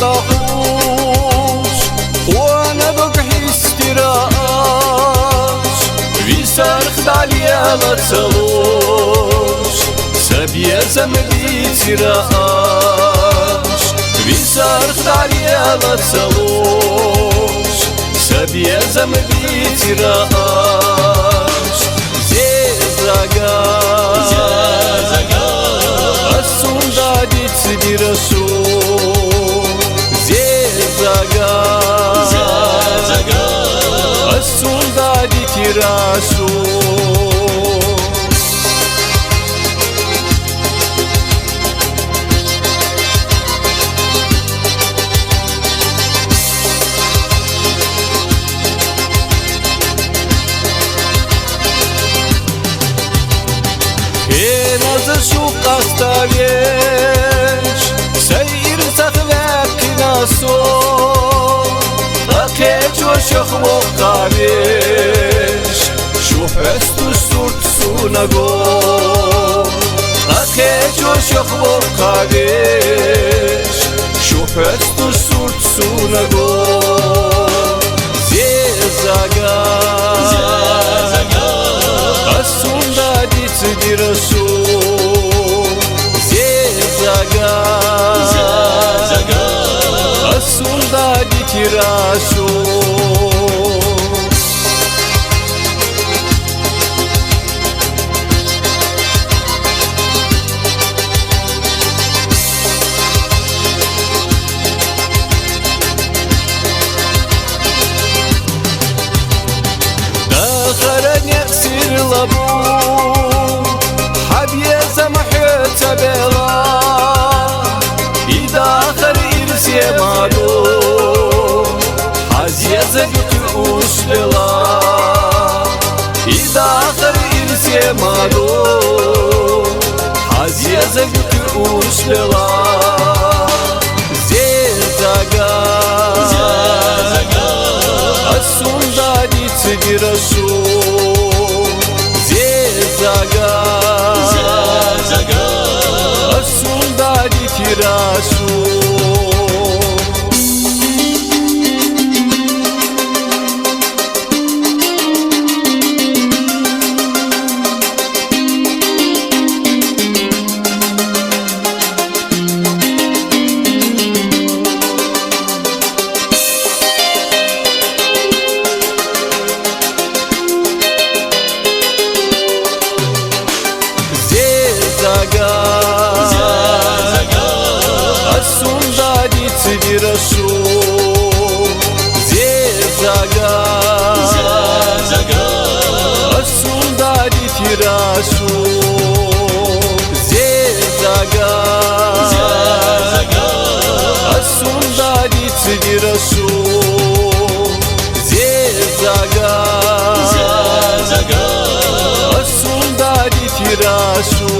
داخوش وانا بقحي استراش ويسارخ داليا لتسلوش سبيا زملي تراش ويسارخ داليا لتسلوش سبيا زملي تراش زيزاقا السندادي تسدي رسول زيزاقا السندادي تراسول Шук оставишь, саир сахвек насо, акечо шахвок кавиш, шуфесту сурт сунаго, акечо шахвок кавиш, шуфесту сурт сунаго, зезага, асундади цидирасу. Asundadi tirasu Dakharanya sirlabu Habiyeza mahiyata bela İdakhar irsiye malum Haziyeze götür usbela İdakhar irsiye malum Haziyeze götür usbela Zezaga Asundadi tsidirasum Zezaga Asundadi tirasum Asundadi tsidirasum Zezaga Asundadi tirasum Zezaga Asundadi tsidirasum Zezaga Asundadi tirasum